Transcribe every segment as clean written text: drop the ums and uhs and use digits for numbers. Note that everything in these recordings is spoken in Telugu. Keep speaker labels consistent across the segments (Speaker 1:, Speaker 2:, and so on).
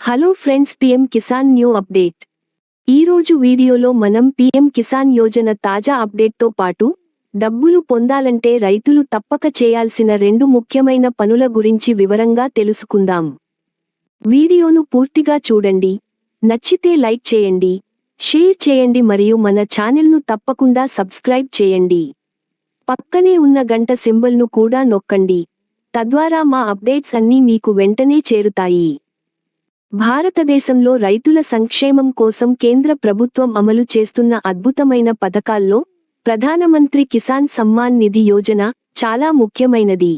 Speaker 1: Hello friends, PM Kisan new update. ఈరోజు వీడియోలో మనం పీఎం కిసాన్ యోజన తాజా అప్డేట్తో పాటు డబ్బులు పొందాలంటే రైతులు తప్పక చేయాల్సిన 2 ముఖ్యమైన పనుల గురించి వివరంగా తెలుసుకుందాం. వీడియోను పూర్తిగా చూడండి. నచ్చితే లైక్ చేయండి, షేర్ చేయండి మరియు మన ఛానల్ను తప్పకుండా సబ్స్క్రైబ్ చేయండి. పక్కనే ఉన్న గంట సింబల్ను కూడా నొక్కండి. తద్వారా మా అప్డేట్స్ అన్నీ మీకు వెంటనే చేరుతాయి. భారతదేశంలో రైతుల సంక్షేమం కోసం కేంద్ర ప్రభుత్వం అమలు చేస్తున్న అద్భుతమైన పథకాల్లో ప్రధానమంత్రి కిసాన్ సమ్మాన్ నిధి యోజన చాలా ముఖ్యమైనది.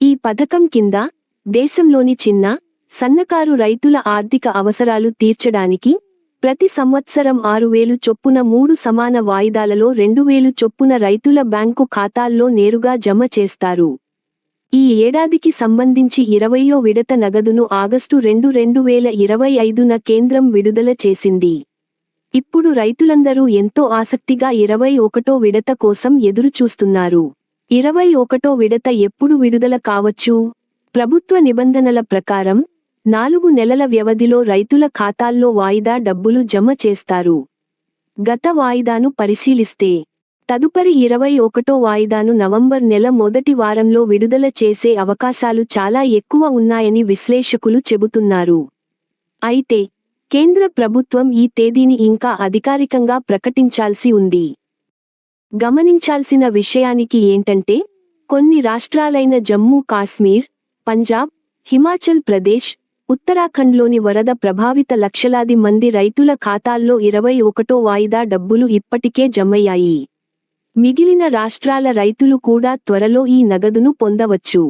Speaker 1: ఈ పథకం కింద దేశంలోని చిన్న, సన్నకారు రైతుల ఆర్థిక అవసరాలు తీర్చడానికి ప్రతి సంవత్సరం 6,000 చొప్పున 3 సమాన వాయిదాలలో 2,000 చొప్పున రైతుల బ్యాంకు ఖాతాల్లో నేరుగా జమ చేస్తారు. ఈ ఏడాదికి సంబంధించి 20వ విడత నగదును ఆగస్టు 2, 2025న కేంద్రం విడుదల చేసింది. ఇప్పుడు రైతులందరూ ఎంతో ఆసక్తిగా 21వ విడత కోసం ఎదురుచూస్తున్నారు. 21వ విడత ఎప్పుడు విడుదల కావచ్చు? ప్రభుత్వ నిబంధనల ప్రకారం 4 నెలల వ్యవధిలో రైతుల ఖాతాల్లో వాయిదా డబ్బులు జమ చేస్తారు. గత వాయిదాను పరిశీలిస్తే తదుపరి 21వ వాయిదాను నవంబర్ నెల మొదటి వారంలో విడుదల చేసే అవకాశాలు చాలా ఎక్కువ ఉన్నాయని విశ్లేషకులు చెబుతున్నారు. అయితే కేంద్ర ప్రభుత్వం ఈ తేదీని ఇంకా అధికారికంగా ప్రకటించాల్సి ఉంది. గమనించాల్సిన విషయానికి ఏంటంటే, కొన్ని రాష్ట్రాలైన జమ్మూ కాశ్మీర్, పంజాబ్, హిమాచల్ ప్రదేశ్, ఉత్తరాఖండ్లోని వరద ప్రభావిత లక్షలాది మంది రైతుల ఖాతాల్లో 21వ వాయిదా డబ్బులు ఇప్పటికే జమయ్యాయి. మిగిలిన రాష్ట్రాల రైతులు కూడా త్వరలో ఈ నగదును పొందవచ్చు.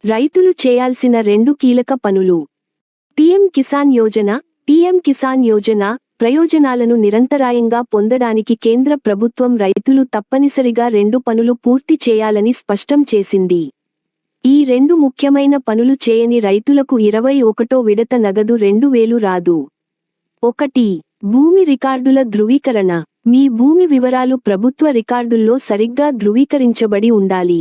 Speaker 1: రైతులు చేయాల్సిన 2 కీలక పనులు. పీఎం కిసాన్ యోజన. పీఎం కిసాన్ యోజన ప్రయోజనాలను నిరంతరాయంగా పొందడానికి కేంద్ర ప్రభుత్వం రైతులు తప్పనిసరిగా 2 పనులు పూర్తి చేయాలని స్పష్టం చేసింది. ఈ 2 ముఖ్యమైన పనులు చేయని రైతులకు 21వ విడత నగదు 2,000 రాదు. 1. భూమి రికార్డుల ధృవీకరణ. మీ భూమి వివరాలు ప్రభుత్వ రికార్డుల్లో సరిగ్గా ధృవీకరించబడి ఉండాలి.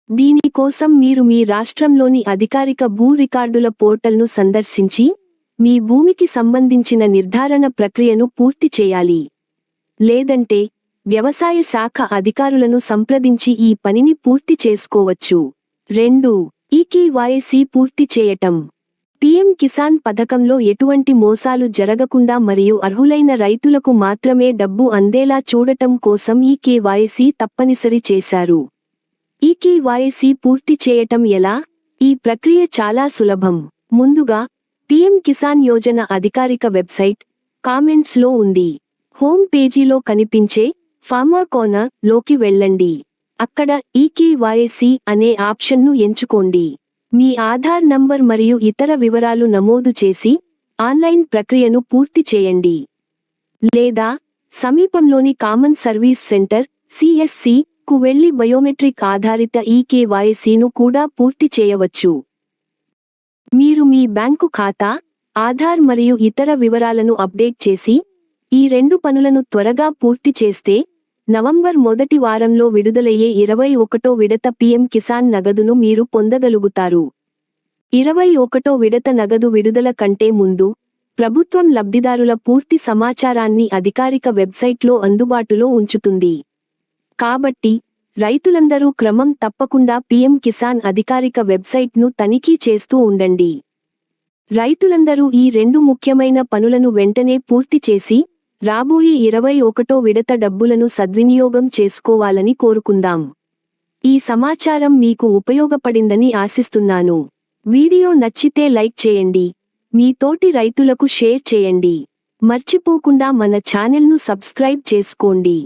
Speaker 1: దీని కోసం మీరు మీ రాష్ట్రంలోని అధికారిక భూ రికార్డుల పోర్టల్ను సందర్శించి మీ భూమికి సంబంధించిన నిర్ధారణ ప్రక్రియను పూర్తి చేయాలి. లేదంటే వ్యవసాయ శాఖ అధికారులను సంప్రదించి ఈ పనిని పూర్తి చేసుకోవచ్చు. 2. ఈకేవైసీ పూర్తి చేయటం. పీఎం కిసాన్ పథకంలో ఎటువంటి మోసాలు జరగకుండా మరియు అర్హులైన రైతులకు మాత్రమే డబ్బు అందేలా చూడటం కోసం ఈకేవైసీ తప్పనిసరి చేశారు. ఈకేవైసీ పూర్తి చేయటం ఎలా? ఈ ప్రక్రియ చాలా సులభం. ముందుగా పీఎం కిసాన్ యోజన అధికారిక వెబ్సైట్ కామెంట్స్లో ఉంది. హోమ్ పేజీలో కనిపించే ఫార్మర్ కార్నర్ లోకి వెళ్ళండి. అక్కడ ఈకేవైసీ అనే ఆప్షన్ను ఎంచుకోండి. మీ ఆధార్ నంబర్ మరియు ఇతర వివరాలు నమోదు చేసి ఆన్లైన్ ప్రక్రియను పూర్తి చేయండి. లేదా సమీపంలోని కామన్ సర్వీస్ సెంటర్ (CSC) కు వెళ్లి బయోమెట్రిక్ ఆధారిత ఈకేవైసీను కూడా పూర్తి చేయవచ్చు. మీరు మీ బ్యాంకు ఖాతా, ఆధార్ మరియు ఇతర వివరాలను అప్డేట్ చేసి ఈ 2 పనులను త్వరగా పూర్తి చేస్తే నవంబర్ మొదటి వారంలో విడుదలయ్యే 21వ విడత పీఎం కిసాన్ నగదును మీరు పొందగలుగుతారు. 21వ విడత నగదు విడుదల కంటే ముందు ప్రభుత్వం లబ్ధిదారుల పూర్తి సమాచారాన్ని అధికారిక వెబ్సైట్లో అందుబాటులో ఉంచుతుంది. కాబట్టి రైతులందరూ క్రమం తప్పకుండా పీఎం కిసాన్ అధికారిక వెబ్సైట్ను తనిఖీ చేస్తూ ఉండండి. రైతులందరూ ఈ 2 ముఖ్యమైన పనులను వెంటనే పూర్తి చేసి రాబోయే 21వ విడత డబ్బులను సద్వినియోగం చేసుకోవాలని కోరుకుందాం. ఈ సమాచారం మీకు ఉపయోగపడిందని ఆశిస్తున్నాను. వీడియో నచ్చితే లైక్ చేయండి, మీ తోటి రైతులకు షేర్ చేయండి. మర్చిపోకుండా మన ఛానల్ను సబ్స్క్రైబ్ చేసుకోండి.